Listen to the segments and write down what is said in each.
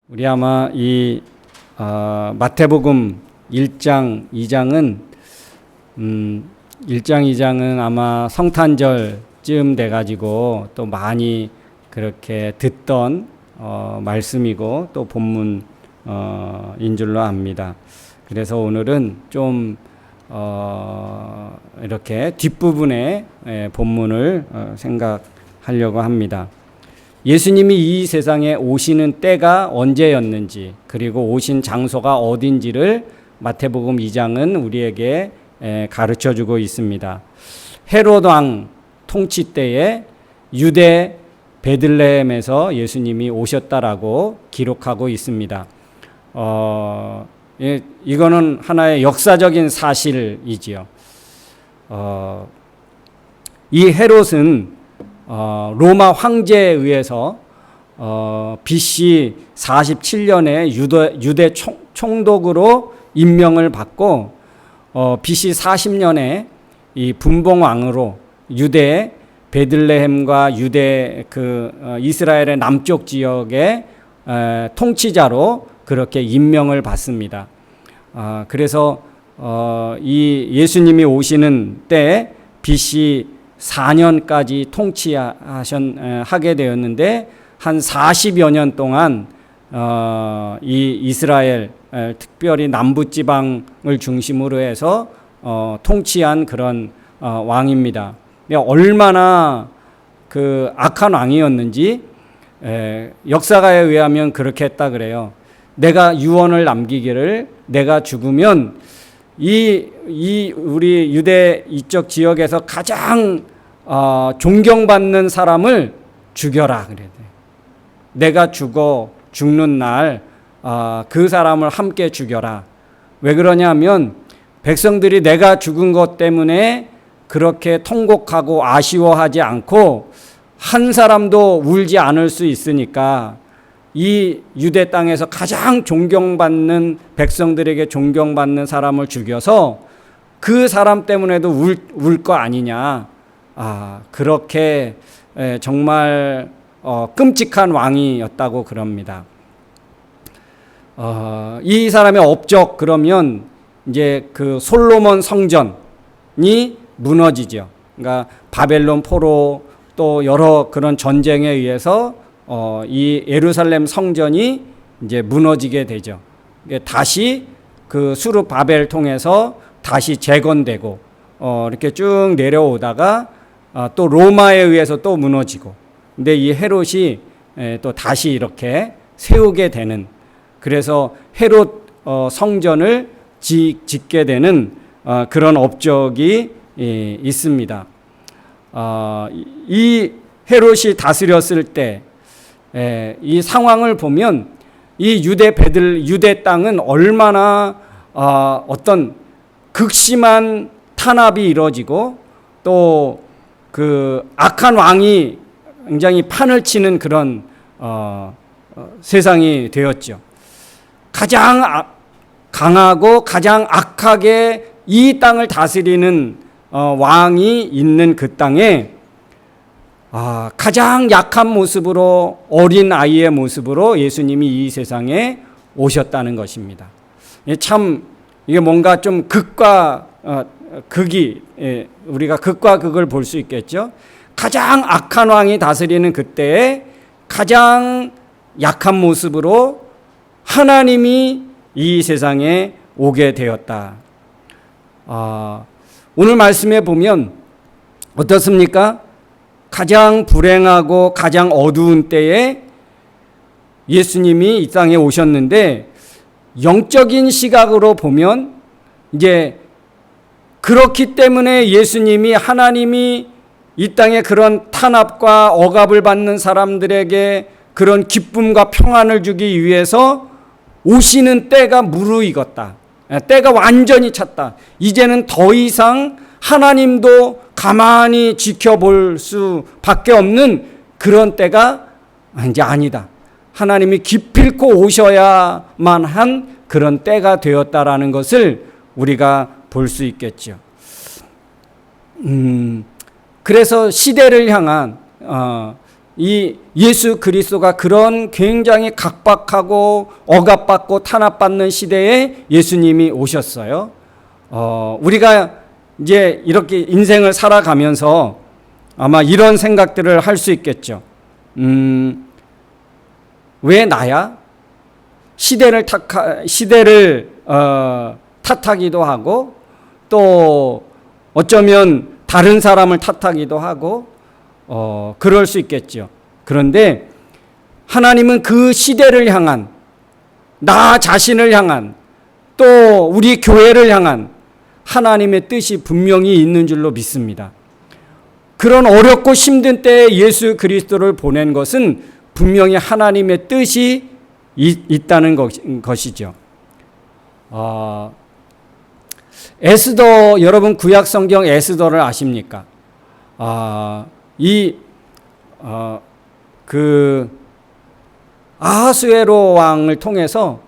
우리 아마 이 마태복음 1장, 2장은 1장, 2장은 아마 성탄절쯤 돼가지고 또 많이 그렇게 듣던 말씀이고 또 본문인 줄로 압니다. 그래서 오늘은 좀 이렇게 뒷부분의 본문을 생각하려고 합니다. 예수님이 이 세상에 오시는 때가 언제였는지, 그리고 오신 장소가 어딘지를 마태복음 2장은 우리에게 가르쳐주고 있습니다. 헤롯 왕 통치 때에 유대 베들레헴에서 예수님이 오셨다라고 기록하고 있습니다. 이거는 하나의 역사적인 사실이지요. 이 헤롯은 로마 황제에 의해서 BC 47년에 유대 총독으로 임명을 받고 BC 40년에 이 분봉왕으로 유대 베들레헴과 유대 이스라엘의 남쪽 지역의 통치자로 그렇게 임명을 받습니다. 그래서 이 예수님이 오시는 때 BC 4년까지 통치하게 되었는데 한 40여 년 동안 이 이스라엘 특별히 남부지방을 중심으로 해서 통치한 그런 왕입니다. 얼마나 그 악한 왕이었는지 역사가에 의하면 그렇게 했다 그래요. 내가 유언을 남기기를 내가 죽으면 우리 유대 이쪽 지역에서 가장 존경받는 사람을 죽여라 그래요. 내가 죽는 날 그 사람을 함께 죽여라. 왜 그러냐면 백성들이 내가 죽은 것 때문에 그렇게 통곡하고 아쉬워하지 않고 한 사람도 울지 않을 수 있으니까 이 유대 땅에서 가장 존경받는 백성들에게 존경받는 사람을 죽여서 그 사람 때문에도 울 거 아니냐. 그렇게 정말 끔찍한 왕이었다고 그럽니다. 이 사람의 업적 그러면 이제 그 솔로몬 성전이 무너지죠. 그러니까 바벨론 포로 또 여러 그런 전쟁에 의해서 이 예루살렘 성전이 이제 무너지게 되죠. 다시 그 수르 바벨 통해서 다시 재건되고 이렇게 쭉 내려오다가 또 로마에 의해서 또 무너지고, 근데 이 헤롯이 또 다시 이렇게 세우게 되는, 그래서 헤롯 성전을 짓게 되는 그런 업적이 있습니다. 이 헤롯이 다스렸을 때 이 상황을 보면 이 유대 땅은 얼마나 어떤 극심한 탄압이 이루어지고 또 그 악한 왕이 굉장히 판을 치는 그런 세상이 되었죠. 가장 강하고 가장 악하게 이 땅을 다스리는 왕이 있는 그 땅에 가장 약한 모습으로, 어린 아이의 모습으로 예수님이 이 세상에 오셨다는 것입니다. 참 이게 뭔가 좀 극과 극이, 우리가 극과 극을 볼 수 있겠죠. 가장 악한 왕이 다스리는 그때에 가장 약한 모습으로 하나님이 이 세상에 오게 되었다. 오늘 말씀에 보면 어떻습니까? 가장 불행하고 가장 어두운 때에 예수님이 이 땅에 오셨는데, 영적인 시각으로 보면 이제 그렇기 때문에 하나님이 이 땅에 그런 탄압과 억압을 받는 사람들에게 그런 기쁨과 평안을 주기 위해서 오시는 때가 무르익었다. 때가 완전히 찼다. 이제는 더 이상 하나님도 가만히 지켜볼 수밖에 없는 그런 때가 이제 아니다. 하나님이 기필코 오셔야만 한 그런 때가 되었다라는 것을 우리가 볼 수 있겠죠. 그래서 시대를 향한 이 예수 그리스도가 그런 굉장히 각박하고 억압받고 탄압받는 시대에 예수님이 오셨어요. 우리가 이제 이렇게 인생을 살아가면서 아마 이런 생각들을 할 수 있겠죠. 왜 나야? 시대를 탓하기도 하고, 또 어쩌면 다른 사람을 탓하기도 하고, 그럴 수 있겠죠. 그런데 하나님은 그 시대를 향한, 나 자신을 향한, 또 우리 교회를 향한 하나님의 뜻이 분명히 있는 줄로 믿습니다. 그런 어렵고 힘든 때에 예수 그리스도를 보낸 것은 분명히 하나님의 뜻이 있다는 것이죠. 에스더, 여러분 구약 성경 에스더를 아십니까? 아하수에로 왕을 통해서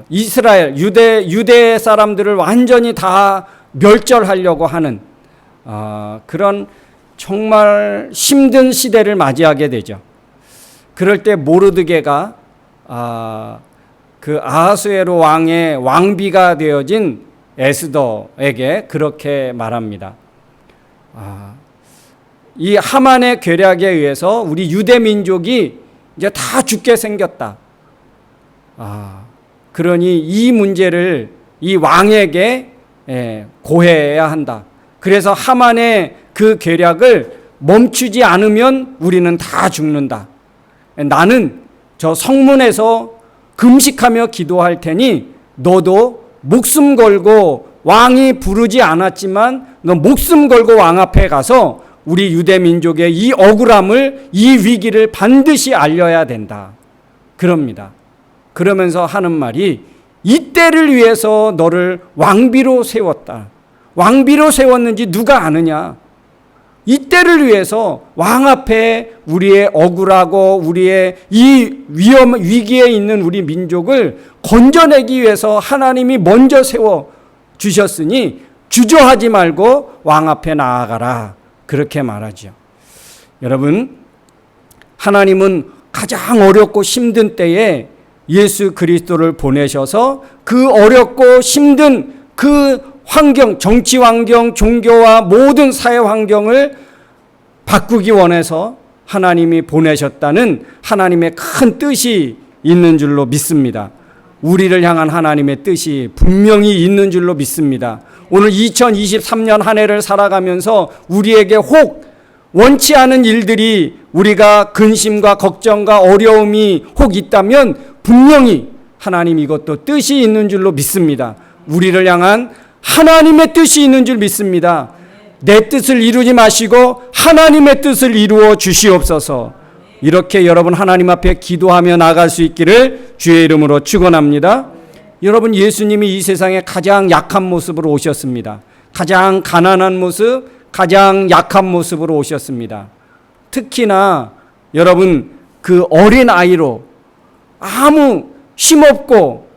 이스라엘 유대 사람들을 완전히 다 멸절하려고 하는 그런 정말 힘든 시대를 맞이하게 되죠. 그럴 때 모르드게가 그 아하수에로 왕의 왕비가 되어진 에스더에게 그렇게 말합니다. 이 하만의 계략에 의해서 우리 유대 민족이 이제 다 죽게 생겼다. 그러니 이 문제를 이 왕에게 고해야 한다. 그래서 하만의 그 계략을 멈추지 않으면 우리는 다 죽는다. 나는 저 성문에서 금식하며 기도할 테니 너도 목숨 걸고, 왕이 부르지 않았지만 너 목숨 걸고 왕 앞에 가서 우리 유대 민족의 이 억울함을, 이 위기를 반드시 알려야 된다. 그럽니다. 그러면서 하는 말이, 이때를 위해서 너를 왕비로 세웠다. 왕비로 세웠는지 누가 아느냐? 이때를 위해서 왕 앞에 우리의 억울하고 우리의 이 위기에 있는 우리 민족을 건져내기 위해서 하나님이 먼저 세워 주셨으니 주저하지 말고 왕 앞에 나아가라. 그렇게 말하죠. 여러분, 하나님은 가장 어렵고 힘든 때에 예수 그리스도를 보내셔서 그 어렵고 힘든 그 환경, 정치 환경, 종교와 모든 사회 환경을 바꾸기 원해서 하나님이 보내셨다는 하나님의 큰 뜻이 있는 줄로 믿습니다. 우리를 향한 하나님의 뜻이 분명히 있는 줄로 믿습니다. 오늘 2023년 한 해를 살아가면서 우리에게 혹 원치 않은 일들이, 우리가 근심과 걱정과 어려움이 혹 있다면 분명히 하나님 이것도 뜻이 있는 줄로 믿습니다. 우리를 향한 하나님의 뜻이 있는 줄 믿습니다. 내 뜻을 이루지 마시고 하나님의 뜻을 이루어 주시옵소서. 이렇게 여러분 하나님 앞에 기도하며 나갈 수 있기를 주의 이름으로 축원합니다. 여러분, 예수님이 이 세상에 가장 약한 모습으로 오셨습니다. 가장 가난한 모습, 가장 약한 모습으로 오셨습니다. 특히나 여러분, 그 어린 아이로 아무 힘없고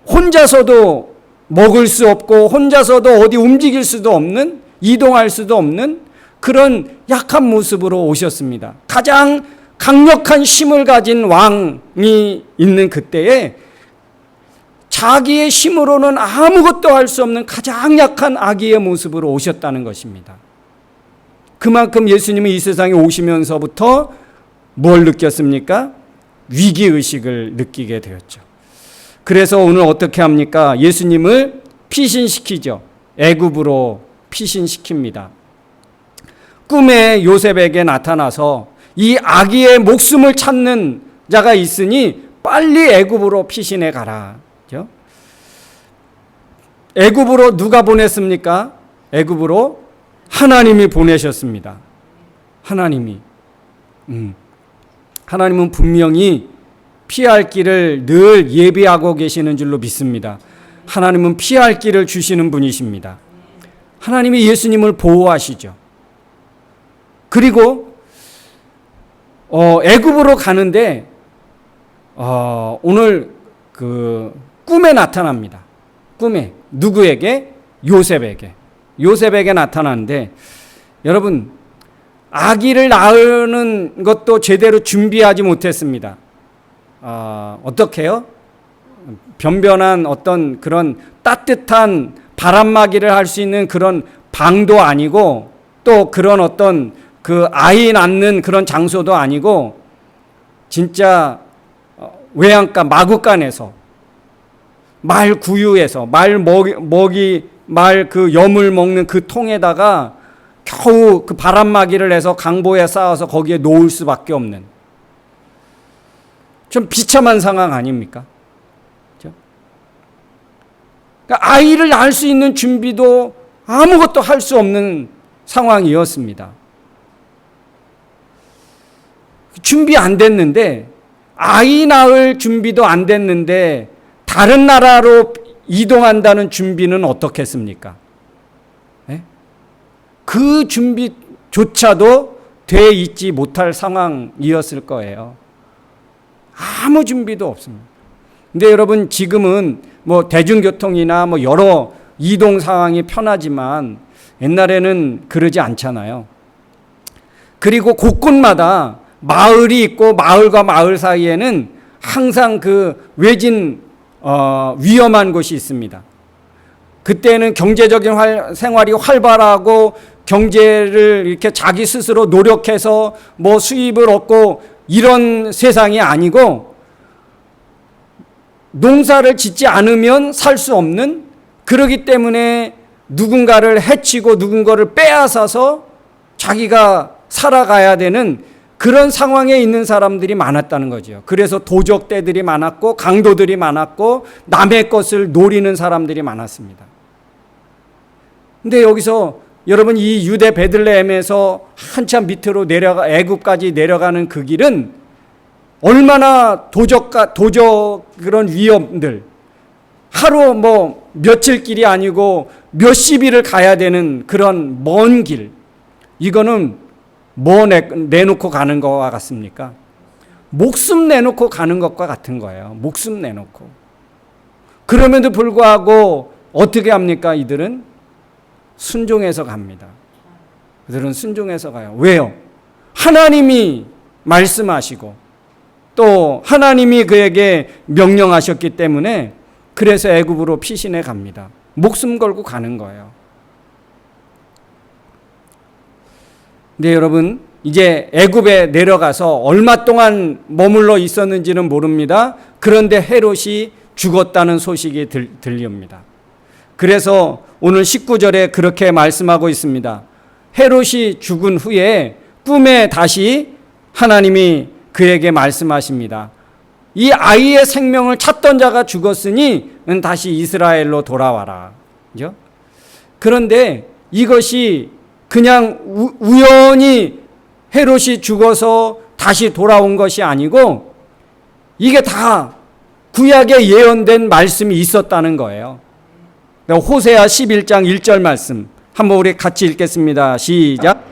혼자서도 먹을 수 없고 혼자서도 어디 움직일 수도 없는, 이동할 수도 없는 그런 약한 모습으로 오셨습니다. 가장 강력한 힘을 가진 왕이 있는 그때에 자기의 힘으로는 아무것도 할 수 없는 가장 약한 아기의 모습으로 오셨다는 것입니다. 그만큼 예수님은 이 세상에 오시면서부터 뭘 느꼈습니까? 위기의식을 느끼게 되었죠. 그래서 오늘 어떻게 합니까? 예수님을 피신시키죠. 애굽으로 피신시킵니다. 꿈에 요셉에게 나타나서 이 아기의 목숨을 찾는 자가 있으니 빨리 애굽으로 피신해 가라. 그렇죠? 애굽으로 누가 보냈습니까? 애굽으로 하나님이 보내셨습니다. 하나님이. 하나님은 분명히 피할 길을 늘 예비하고 계시는 줄로 믿습니다. 하나님은 피할 길을 주시는 분이십니다. 하나님이 예수님을 보호하시죠. 그리고 애굽으로 가는데 오늘 그 꿈에 나타납니다. 꿈에 누구에게? 요셉에게 나타나는데 여러분, 아기를 낳는 것도 제대로 준비하지 못했습니다. 어떻게요? 변변한 어떤 그런 따뜻한 바람막이를 할 수 있는 그런 방도 아니고, 또 그런 어떤 그 아이 낳는 그런 장소도 아니고, 진짜 외양간 마구간에서, 말 구유에서, 말 그 염을 먹는 그 통에다가 겨우 그 바람막이를 해서 강보에 쌓아서 거기에 놓을 수밖에 없는 좀 비참한 상황 아닙니까? 그렇죠? 그러니까 아이를 낳을 수 있는 준비도 아무것도 할 수 없는 상황이었습니다. 준비 안 됐는데, 아이 낳을 준비도 안 됐는데 다른 나라로 이동한다는 준비는 어떻게 했습니까? 네? 그 준비조차도 돼 있지 못할 상황이었을 거예요. 아무 준비도 없습니다. 근데 여러분, 지금은 뭐 대중교통이나 뭐 여러 이동 상황이 편하지만 옛날에는 그러지 않잖아요. 그리고 곳곳마다 마을이 있고 마을과 마을 사이에는 항상 그 외진 위험한 곳이 있습니다. 그때는 경제적인 생활이 활발하고 경제를 이렇게 자기 스스로 노력해서 뭐 수입을 얻고 이런 세상이 아니고, 농사를 짓지 않으면 살 수 없는, 그러기 때문에 누군가를 해치고 누군가를 빼앗아서 자기가 살아가야 되는 그런 상황에 있는 사람들이 많았다는 거죠. 그래서 도적대들이 많았고 강도들이 많았고 남의 것을 노리는 사람들이 많았습니다. 근데 여기서 여러분, 이 유대 베들레헴에서 한참 밑으로 애굽까지 내려가는 그 길은 얼마나 도적 그런 위험들, 하루 뭐 며칠 길이 아니고 몇십 일을 가야 되는 그런 먼 길, 이거는 뭐 내놓고 가는 것과 같습니까? 목숨 내놓고 가는 것과 같은 거예요. 목숨 내놓고. 그럼에도 불구하고 어떻게 합니까? 이들은 순종해서 갑니다. 그들은 순종해서 가요. 왜요? 하나님이 말씀하시고 또 하나님이 그에게 명령하셨기 때문에, 그래서 애굽으로 피신해 갑니다. 목숨 걸고 가는 거예요. 근데 여러분, 이제 애굽에 내려가서 얼마 동안 머물러 있었는지는 모릅니다. 그런데 헤롯이 죽었다는 소식이 들립니다. 그래서 오늘 19절에 그렇게 말씀하고 있습니다. 헤롯이 죽은 후에 꿈에 다시 하나님이 그에게 말씀하십니다. 이 아이의 생명을 찾던 자가 죽었으니 다시 이스라엘로 돌아와라. 그죠? 그런데 이것이 그냥 우연히 헤롯이 죽어서 다시 돌아온 것이 아니고, 이게 다 구약에 예언된 말씀이 있었다는 거예요. 호세아 11장 1절 말씀 한번 우리 같이 읽겠습니다. 시작.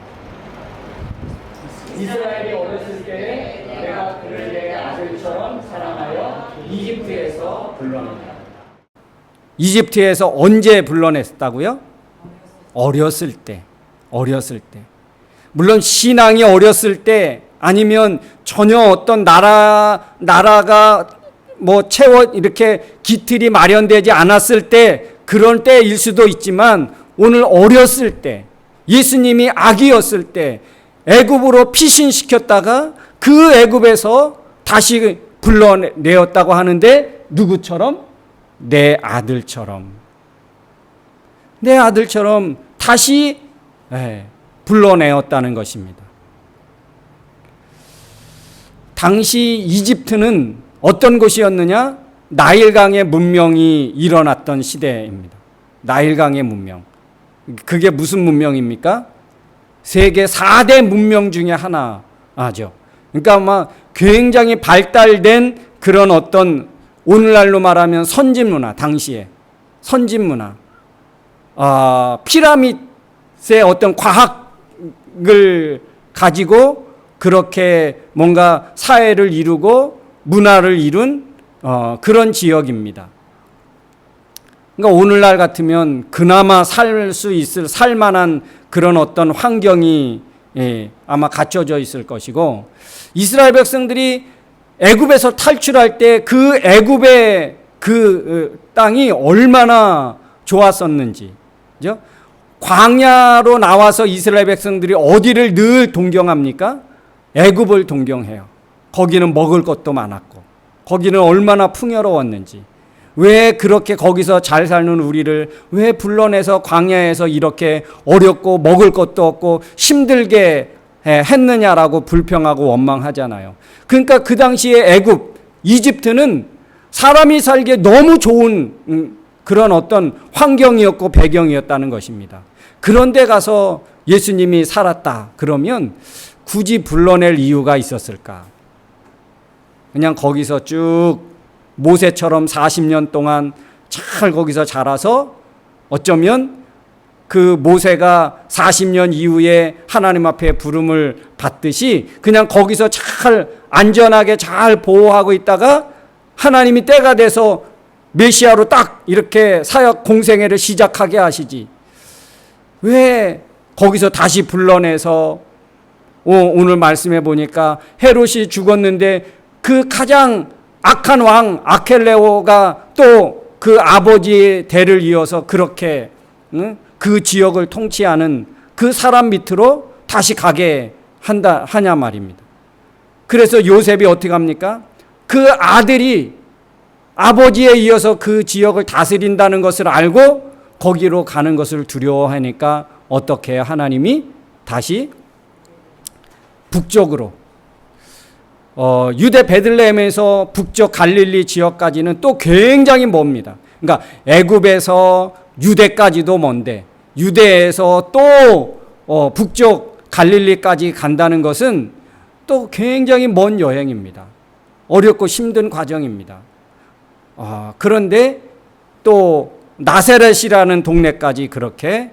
이스라엘이 어렸을 때에 내가 그를 내 아들처럼 사랑하여 이집트에서 불러냈다. 이집트에서 언제 불러냈다고요? 어렸을 때. 물론 신앙이 어렸을 때, 아니면 전혀 어떤 나라가 뭐 이렇게 기틀이 마련되지 않았을 때, 그런 때일 수도 있지만, 오늘 어렸을 때, 예수님이 아기였을 때 애굽으로 피신시켰다가 그 애굽에서 다시 불러내었다고 하는데, 누구처럼? 내 아들처럼 다시 불러내었다는 것입니다. 당시 이집트는 어떤 곳이었느냐? 나일강의 문명이 일어났던 시대입니다. 나일강의 문명. 그게 무슨 문명입니까? 세계 4대 문명 중에 하나죠. 그러니까 아마 굉장히 발달된 그런 어떤, 오늘날로 말하면 선진문화, 당시에 선진문화, 피라밋의 어떤 과학을 가지고 그렇게 뭔가 사회를 이루고 문화를 이룬 그런 지역입니다. 그러니까 오늘날 같으면 그나마 살 만한 그런 어떤 환경이 아마 갖춰져 있을 것이고, 이스라엘 백성들이 애굽에서 탈출할 때 그 애굽의 그 땅이 얼마나 좋았었는지, 그죠? 광야로 나와서 이스라엘 백성들이 어디를 늘 동경합니까? 애굽을 동경해요. 거기는 먹을 것도 많았고, 거기는 얼마나 풍요로웠는지. 왜 그렇게 거기서 잘 사는 우리를 왜 불러내서 광야에서 이렇게 어렵고 먹을 것도 없고 힘들게 했느냐라고 불평하고 원망하잖아요. 그러니까 그 당시에 애굽, 이집트는 사람이 살기에 너무 좋은 그런 어떤 환경이었고 배경이었다는 것입니다. 그런데 가서 예수님이 살았다 그러면 굳이 불러낼 이유가 있었을까? 그냥 거기서 쭉 모세처럼 40년 동안 잘 거기서 자라서 어쩌면 그 모세가 40년 이후에 하나님 앞에 부름을 받듯이 그냥 거기서 잘 안전하게 잘 보호하고 있다가 하나님이 때가 돼서 메시아로 딱 이렇게 사역 공생애를 시작하게 하시지. 왜 거기서 다시 불러내서 오늘 말씀해 보니까 헤롯이 죽었는데 그 가장 악한 왕 아켈레오가 또 그 아버지의 대를 이어서 그렇게 그 지역을 통치하는 그 사람 밑으로 다시 가게 하냐 말입니다. 그래서 요셉이 어떻게 합니까? 그 아들이 아버지에 이어서 그 지역을 다스린다는 것을 알고 거기로 가는 것을 두려워하니까 어떻게 하나님이 다시 북쪽으로 유대 베들레헴에서 북쪽 갈릴리 지역까지는 또 굉장히 멉니다. 그러니까 애굽에서 유대까지도 먼데 유대에서 또 북쪽 갈릴리까지 간다는 것은 또 굉장히 먼 여행입니다. 어렵고 힘든 과정입니다. 그런데 또 나세렛이라는 동네까지 그렇게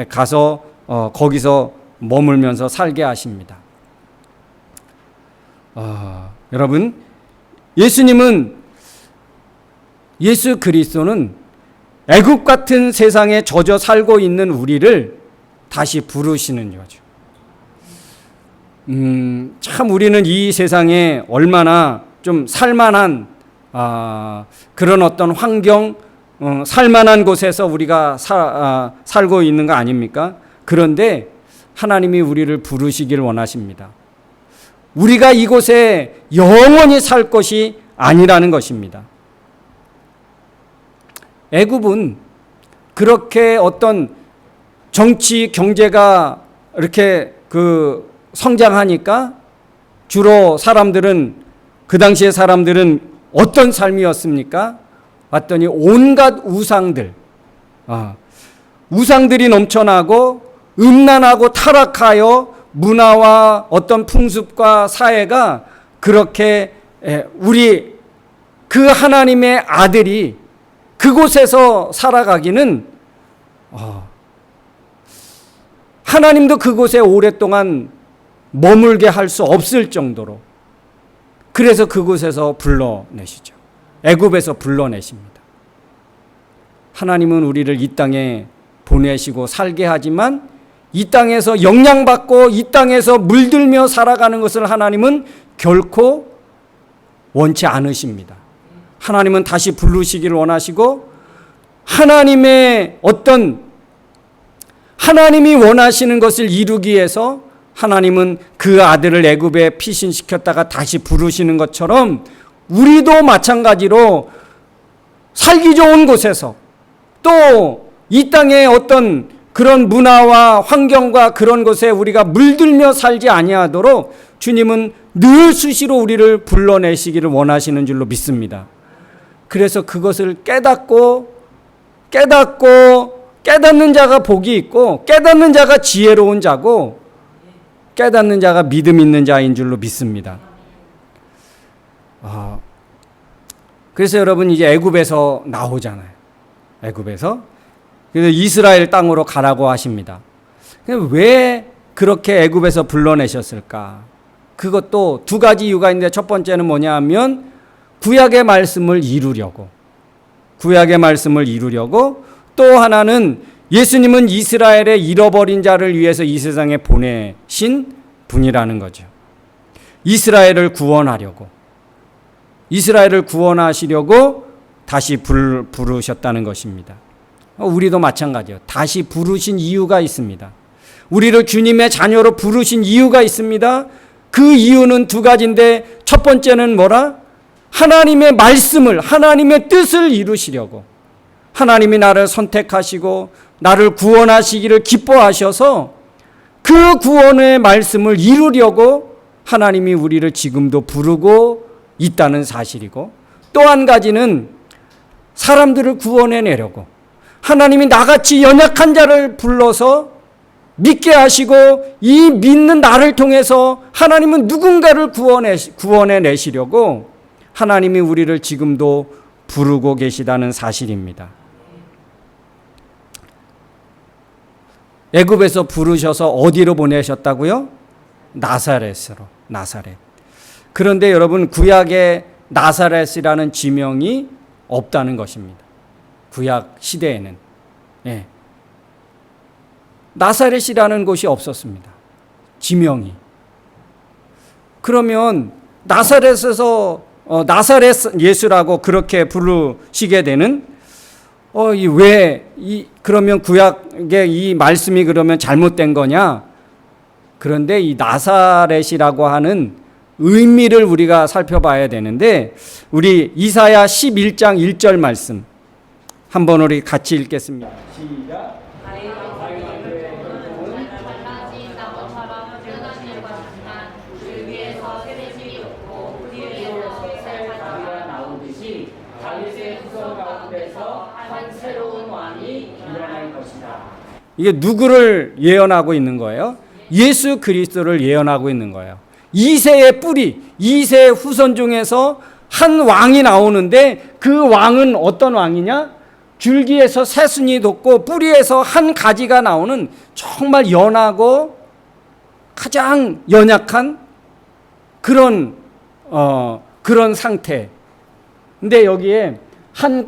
가서 거기서 머물면서 살게 하십니다. 여러분, 예수 그리스도는 애굽 같은 세상에 젖어 살고 있는 우리를 다시 부르시는 거죠. 참 우리는 이 세상에 얼마나 좀 살만한 그런 어떤 환경, 살만한 곳에서 우리가 살고 있는 거 아닙니까? 그런데 하나님이 우리를 부르시길 원하십니다. 우리가 이곳에 영원히 살 것이 아니라는 것입니다. 애굽은 그렇게 어떤 정치, 경제가 이렇게 성장하니까 주로 그 당시의 사람들은 어떤 삶이었습니까? 봤더니 온갖 우상들이 넘쳐나고 음란하고 타락하여 문화와 어떤 풍습과 사회가 그렇게 우리 그 하나님의 아들이 그곳에서 살아가기는 하나님도 그곳에 오랫동안 머물게 할 수 없을 정도로 그래서 그곳에서 불러내시죠. 애굽에서 불러내십니다. 하나님은 우리를 이 땅에 보내시고 살게 하지만 이 땅에서 영향받고 이 땅에서 물들며 살아가는 것을 하나님은 결코 원치 않으십니다. 하나님은 다시 부르시기를 원하시고 하나님이 원하시는 것을 이루기 위해서 하나님은 그 아들을 애굽에 피신시켰다가 다시 부르시는 것처럼 우리도 마찬가지로 살기 좋은 곳에서 또 이 땅의 어떤 그런 문화와 환경과 그런 곳에 우리가 물들며 살지 아니하도록 주님은 늘 수시로 우리를 불러내시기를 원하시는 줄로 믿습니다. 그래서 그것을 깨닫는 자가 복이 있고 깨닫는 자가 지혜로운 자고 깨닫는 자가 믿음 있는 자인 줄로 믿습니다. 그래서 여러분 이제 애굽에서 나오잖아요. 애굽에서 그래서 이스라엘 땅으로 가라고 하십니다. 왜 그렇게 애굽에서 불러내셨을까? 그것도 두 가지 이유가 있는데 첫 번째는 뭐냐 하면 구약의 말씀을 이루려고 또 하나는 예수님은 이스라엘의 잃어버린 자를 위해서 이 세상에 보내신 분이라는 거죠. 이스라엘을 구원하시려고 다시 부르셨다는 것입니다. 우리도 마찬가지예요. 다시 부르신 이유가 있습니다. 우리를 주님의 자녀로 부르신 이유가 있습니다. 그 이유는 두 가지인데, 첫 번째는 뭐라? 하나님의 말씀을, 하나님의 뜻을 이루시려고, 하나님이 나를 선택하시고 나를 구원하시기를 기뻐하셔서 그 구원의 말씀을 이루려고 하나님이 우리를 지금도 부르고 있다는 사실이고, 또 한 가지는 사람들을 구원해내려고 하나님이 나같이 연약한 자를 불러서 믿게 하시고, 이 믿는 나를 통해서 하나님은 누군가를 구원해내시려고 하나님이 우리를 지금도 부르고 계시다는 사실입니다. 애굽에서 부르셔서 어디로 보내셨다고요? 나사렛으로. 나사렛. 그런데 여러분, 구약에 나사렛이라는 지명이 없다는 것입니다. 구약 시대에는. 예. 나사렛이라는 곳이 없었습니다. 지명이. 그러면 나사렛에서 나사렛 예수라고 그렇게 부르시게 되는, 그러면 구약의 이 말씀이 그러면 잘못된 거냐? 그런데 이 나사렛이라고 하는 의미를 우리가 살펴봐야 되는데, 우리 이사야 11장 1절 말씀 한번 우리 같이 읽겠습니다. 시작. 이게 누구를 예언하고 있는 거예요? 예수 그리스도를 예언하고 있는 거예요. 이새의 뿌리, 이새의 후손 중에서 한 왕이 나오는데, 그 왕은 어떤 왕이냐? 줄기에서 새순이 돋고 뿌리에서 한 가지가 나오는 정말 연하고 가장 연약한 그런 상태. 근데 여기에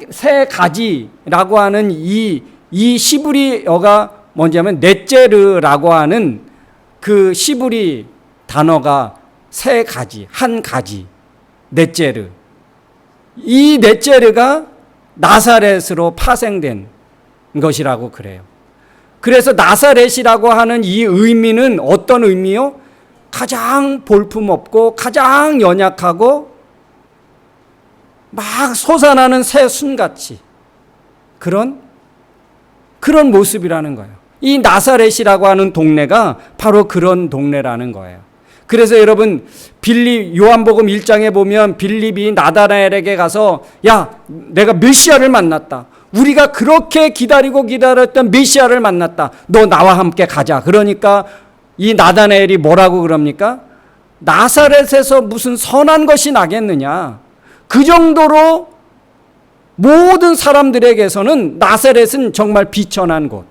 새 가지라고 하는 이 시브리어가 뭔지하면 넷제르라고 하는 그 시브리 단어가 새 가지, 한 가지, 넷제르. 이 넷제르가 나사렛으로 파생된 것이라고 그래요. 그래서 나사렛이라고 하는 이 의미는 어떤 의미요? 가장 볼품없고 가장 연약하고 막 솟아나는 새 순같이 그런 모습이라는 거예요. 이 나사렛이라고 하는 동네가 바로 그런 동네라는 거예요. 그래서 여러분, 요한복음 1장에 보면 빌립이 나다나엘에게 가서, 야, 내가 메시아를 만났다. 우리가 그렇게 기다렸던 메시아를 만났다. 너 나와 함께 가자. 그러니까 이 나다나엘이 뭐라고 그럽니까? 나사렛에서 무슨 선한 것이 나겠느냐. 그 정도로 모든 사람들에게서는 나사렛은 정말 비천한 곳.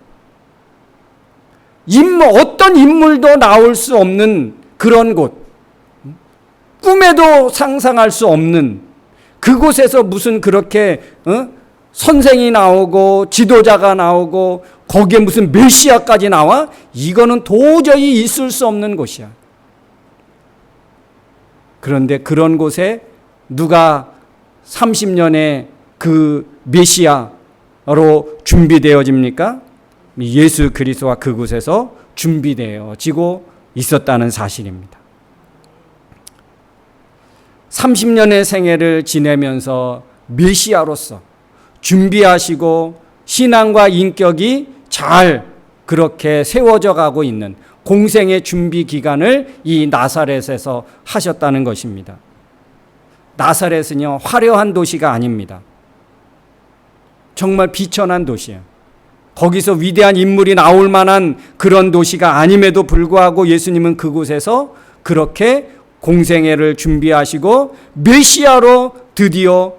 어떤 인물도 나올 수 없는 그런 곳. 꿈에도 상상할 수 없는 그곳에서 무슨 그렇게 선생이 나오고 지도자가 나오고 거기에 무슨 메시아까지 나와? 이거는 도저히 있을 수 없는 곳이야. 그런데 그런 곳에 누가 30년의 그 메시아로 준비되어집니까? 예수 그리스도가 그곳에서 준비되어지고 있었다는 사실입니다. 30년의 생애를 지내면서 메시아로서 준비하시고 신앙과 인격이 잘 그렇게 세워져 가고 있는 공생의 준비 기간을 이 나사렛에서 하셨다는 것입니다. 나사렛은요, 화려한 도시가 아닙니다. 정말 비천한 도시예요. 거기서 위대한 인물이 나올 만한 그런 도시가 아님에도 불구하고 예수님은 그곳에서 그렇게 공생애를 준비하시고 메시아로 드디어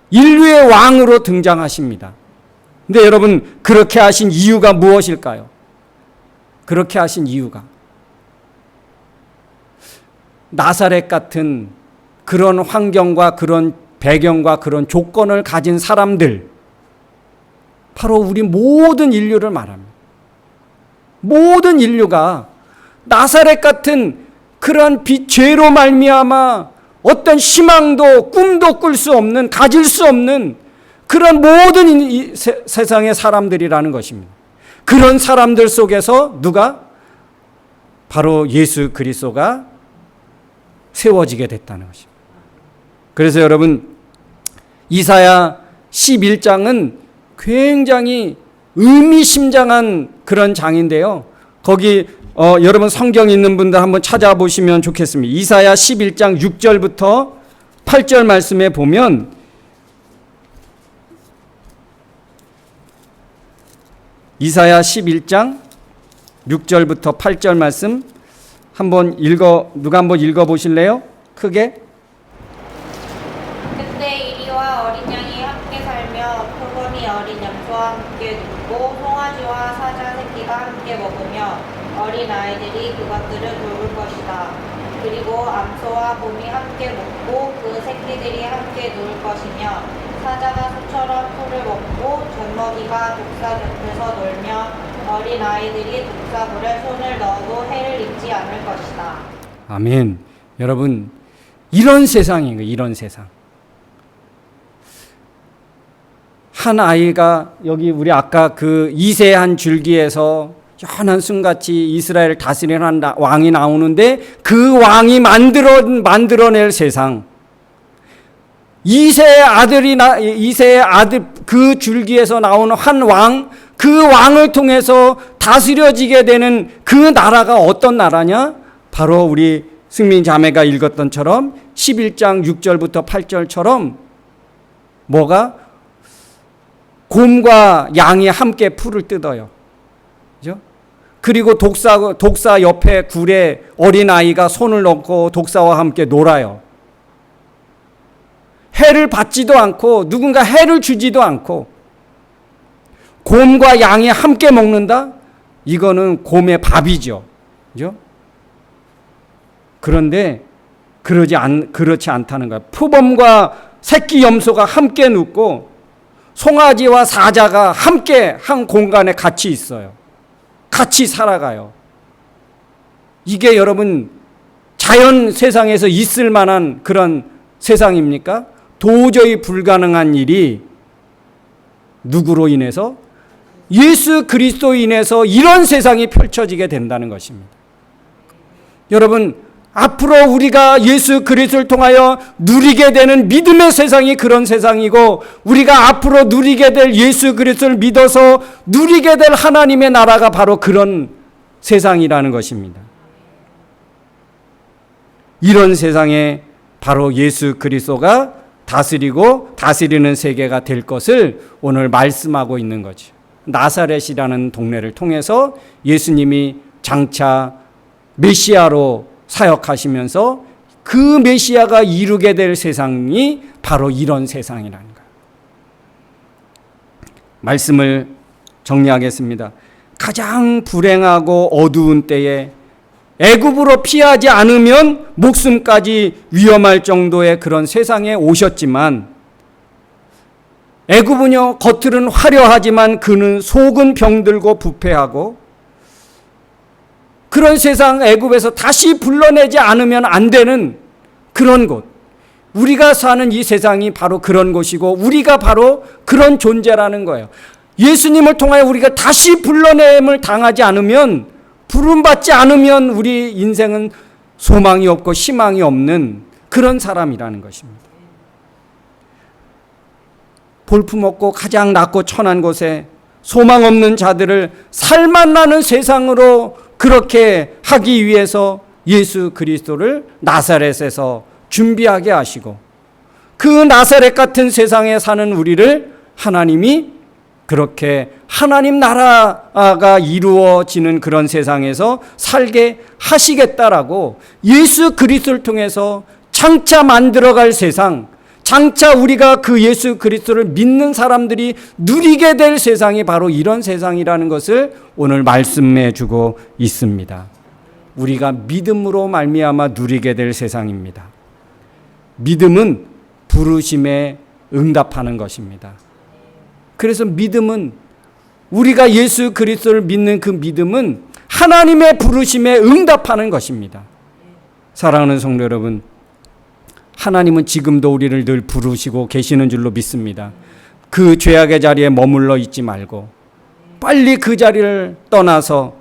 인류의 왕으로 등장하십니다. 근데 여러분, 그렇게 하신 이유가 무엇일까요? 그렇게 하신 이유가 나사렛 같은 그런 환경과 그런 배경과 그런 조건을 가진 사람들, 바로 우리 모든 인류를 말합니다. 모든 인류가 나사렛 같은 그러한 죄로 말미암아 어떤 희망도 꿈도 꿀 수 없는, 가질 수 없는 그런 모든 세상의 사람들이라는 것입니다. 그런 사람들 속에서 누가? 바로 예수 그리스도가 세워지게 됐다는 것입니다. 그래서 여러분, 이사야 11장은 굉장히 의미심장한 그런 장인데요. 거기 여러분 성경 있는 분들 한번 찾아보시면 좋겠습니다. 이사야 11장 6절부터 8절 말씀에 보면 이사야 11장 6절부터 8절 말씀 누가 한번 읽어 보실래요? 크게. 그때 이리와 어린 양이 함께 살며 표범이 어린 염소와 함께 눕고 송아지와 사자 새끼가 함께 먹으며 어린 아이들이 그것들을 돌볼 것이다. 그리고 암소와 곰이 함께 먹고 그 새끼들이 함께 누울 것이며 사자가 소처럼 풀을 먹고 젖먹이가 독사 곁에서 놀며 어린 아이들이 독사불에 손을 넣어도 해를 입지 않을 것이다. 아멘. 여러분, 이런 세상이에요. 이런 세상. 한 아이가 여기 우리 아까 그 이새 한 줄기에서 연한 순같이 이스라엘을 다스리는 왕이 나오는데 그 왕이 만들어낼 세상. 이새의 아들 그 줄기에서 나오는 한 왕, 그 왕을 통해서 다스려지게 되는 그 나라가 어떤 나라냐? 바로 우리 승민 자매가 읽었던처럼 11장 6절부터 8절처럼 뭐가? 곰과 양이 함께 풀을 뜯어요. 그죠? 그리고 독사 옆에 굴에 어린아이가 손을 넣고 독사와 함께 놀아요. 해를 받지도 않고 누군가 해를 주지도 않고 곰과 양이 함께 먹는다? 이거는 곰의 밥이죠. 그죠? 그런데 그렇지 않다는 거야. 표범과 새끼 염소가 함께 눕고 송아지와 사자가 함께 한 공간에 같이 있어요. 같이 살아가요. 이게 여러분 자연 세상에서 있을 만한 그런 세상입니까? 도저히 불가능한 일이 누구로 인해서? 예수 그리스도로 인해서 이런 세상이 펼쳐지게 된다는 것입니다. 여러분, 앞으로 우리가 예수 그리스도를 통하여 누리게 되는 믿음의 세상이 그런 세상이고, 우리가 앞으로 누리게 될 예수 그리스도를 믿어서 누리게 될 하나님의 나라가 바로 그런 세상이라는 것입니다. 이런 세상에 바로 예수 그리스도가 다스리고 다스리는 세계가 될 것을 오늘 말씀하고 있는 거죠. 나사렛이라는 동네를 통해서 예수님이 장차 메시아로 사역하시면서 그 메시아가 이루게 될 세상이 바로 이런 세상이라는 거예요. 말씀을 정리하겠습니다. 가장 불행하고 어두운 때에 애굽으로 피하지 않으면 목숨까지 위험할 정도의 그런 세상에 오셨지만, 애굽은요 겉으로는 화려하지만 그는 속은 병들고 부패하고, 그런 세상 애굽에서 다시 불러내지 않으면 안 되는 그런 곳, 우리가 사는 이 세상이 바로 그런 곳이고 우리가 바로 그런 존재라는 거예요. 예수님을 통하여 우리가 다시 불러냄을 당하지 않으면, 부름받지 않으면 우리 인생은 소망이 없고 희망이 없는 그런 사람이라는 것입니다. 볼품없고 가장 낮고 천한 곳에 소망 없는 자들을 살만 나는 세상으로 그렇게 하기 위해서 예수 그리스도를 나사렛에서 준비하게 하시고, 그 나사렛 같은 세상에 사는 우리를 하나님이 그렇게 하나님 나라가 이루어지는 그런 세상에서 살게 하시겠다라고 예수 그리스도를 통해서 장차 만들어갈 세상, 장차 우리가 그 예수 그리스도를 믿는 사람들이 누리게 될 세상이 바로 이런 세상이라는 것을 오늘 말씀해 주고 있습니다. 우리가 믿음으로 말미암아 누리게 될 세상입니다. 믿음은 부르심에 응답하는 것입니다. 그래서 믿음은 우리가 예수 그리스도를 믿는 그 믿음은 하나님의 부르심에 응답하는 것입니다. 사랑하는 성도 여러분, 하나님은 지금도 우리를 늘 부르시고 계시는 줄로 믿습니다. 그 죄악의 자리에 머물러 있지 말고 빨리 그 자리를 떠나서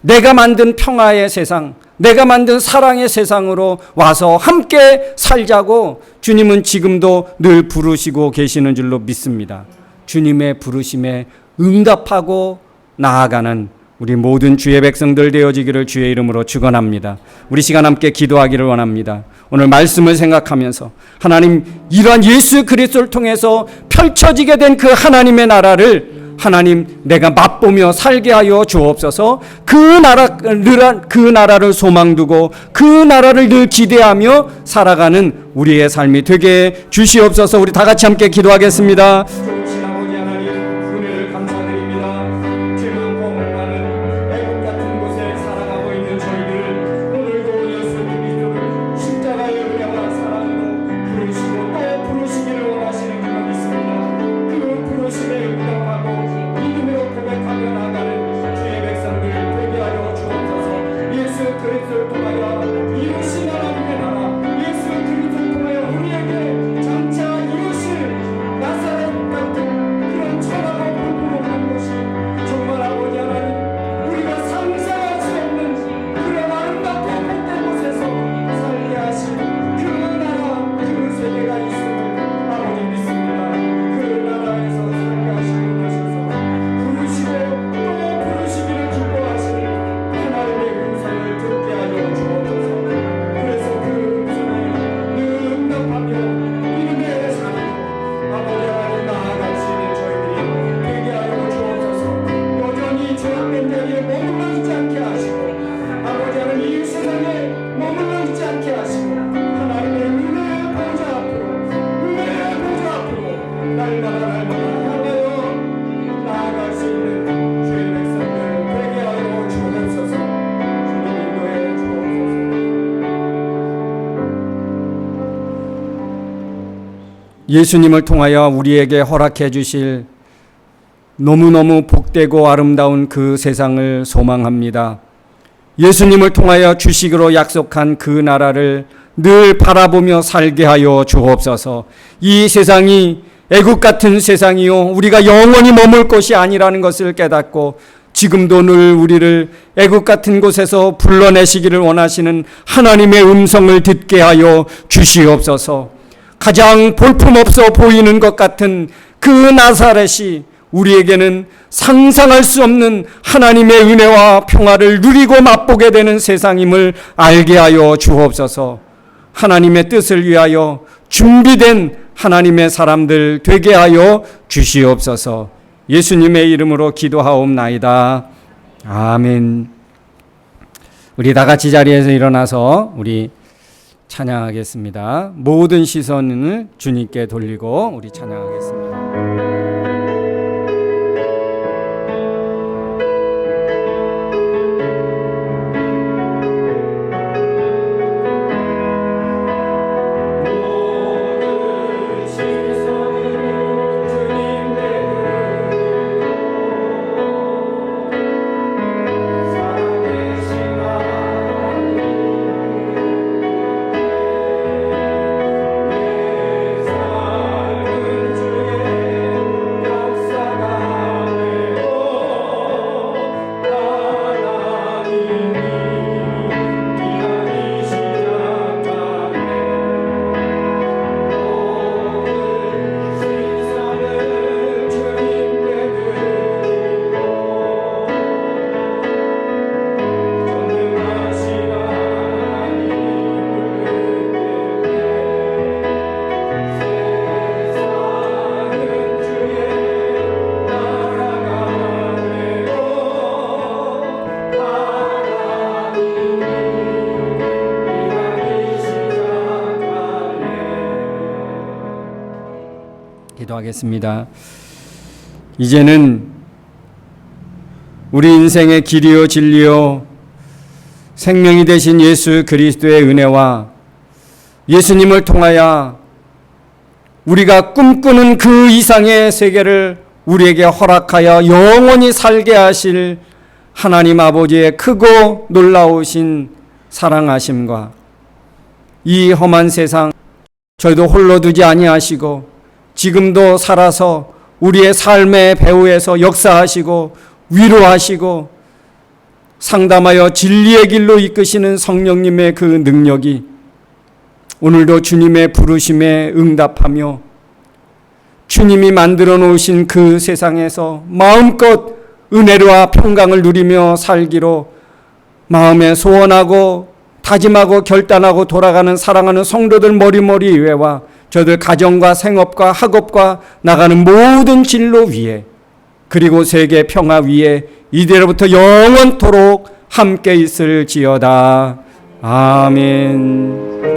내가 만든 평화의 세상, 내가 만든 사랑의 세상으로 와서 함께 살자고 주님은 지금도 늘 부르시고 계시는 줄로 믿습니다. 주님의 부르심에 응답하고 나아가는 우리 모든 주의 백성들 되어지기를 주의 이름으로 축원합니다. 우리 시간 함께 기도하기를 원합니다. 오늘 말씀을 생각하면서 하나님, 이러한 예수 그리스도를 통해서 펼쳐지게 된 그 하나님의 나라를 하나님, 내가 맛보며 살게 하여 주옵소서. 그 나라를 소망 두고 그 나라를 늘 기대하며 살아가는 우리의 삶이 되게 주시옵소서. 우리 다 같이 함께 기도하겠습니다. 좋으신 아버지 하나님, 은혜를 감사드립니다. 죄 많고 물 많은 애국 같은 곳에 살아가고 있는 저희들을 오늘도 예수 그리스도를 십자가의 은혜와 사랑으로 부르시고 또 부르시기를 원하시는 줄 믿습니다. 그 부르심에 응답하고 믿음으로 고백하며 나가는 주의 백성들 되게 하여 주옵소서. 예수 그리스도를 통하여 이루신 하나님의 나라, 예수 그리스도를 통하여 우리에게 장차 이루실 나사렛 같은 그런 천하고 불구하는 것이 정말 아버지 하나님, 우리가 상상할 수 없는 그런 아름답고 복된 곳에서 살게 하신 그 나라, 그 세계가 있음을 아버지 믿습니다. 그 나라에서 살게 하시는 것에서 부르시고 또 부르시기를 기뻐하시는 하나님의 음성을 듣게 하여 주옵소서. 그래서 그 음성에 늘 응답하며 믿음의 삶으로 아버지 하나님 나아갈 수 있는 저희들이 되게 하여 주옵소서. 여전히 죄악된 자리에 머물러 있지 않게 하시고 아버지 하나님, 이 세상에 머물러 있지 않게 하시고 하나님의 은혜의 보좌 앞으로 날마다 향하여 나아갈 수 있는 주의 백성들 되게 하여 주옵소서. 주님 인도해 주옵소서. 예수님을 통하여 우리에게 허락해 주실 너무너무 복되고 아름다운 그 세상을 소망합니다. 예수님을 통하여 주시기로 약속한 그 나라를 늘 바라보며 살게 하여 주옵소서. 이 세상이 애국 같은 세상이요, 우리가 영원히 머물 곳이 아니라는 것을 깨닫고 지금도 늘 우리를 애국 같은 곳에서 불러내시기를 원하시는 하나님의 음성을 듣게 하여 주시옵소서. 가장 볼품없어 보이는 것 같은 그 나사렛이 우리에게는 상상할 수 없는 하나님의 은혜와 평화를 누리고 맛보게 되는 세상임을 알게 하여 주옵소서. 하나님의 뜻을 위하여 준비된 하나님의 사람들 되게 하여 주시옵소서. 예수님의 이름으로 기도하옵나이다. 아멘. 우리 다 같이 자리에서 일어나서 우리 찬양하겠습니다. 모든 시선을 주님께 돌리고 우리 찬양하겠습니다. 기도하겠습니다. 이제는 우리 인생의 길이요 진리요 생명이 되신 예수 그리스도의 은혜와 예수님을 통하여 우리가 꿈꾸는 그 이상의 세계를 우리에게 허락하여 영원히 살게 하실 하나님 아버지의 크고 놀라우신 사랑하심과 이 험한 세상 저희도 홀로 두지 아니하시고 지금도 살아서 우리의 삶의 배후에서 역사하시고 위로하시고 상담하여 진리의 길로 이끄시는 성령님의 그 능력이 오늘도 주님의 부르심에 응답하며 주님이 만들어 놓으신 그 세상에서 마음껏 은혜와 평강을 누리며 살기로 마음에 소원하고 다짐하고 결단하고 돌아가는 사랑하는 성도들 머리머리 위에와 저들 가정과 생업과 학업과 나가는 모든 진로 위에 그리고 세계 평화 위에 이대로부터 영원토록 함께 있을지어다. 아멘.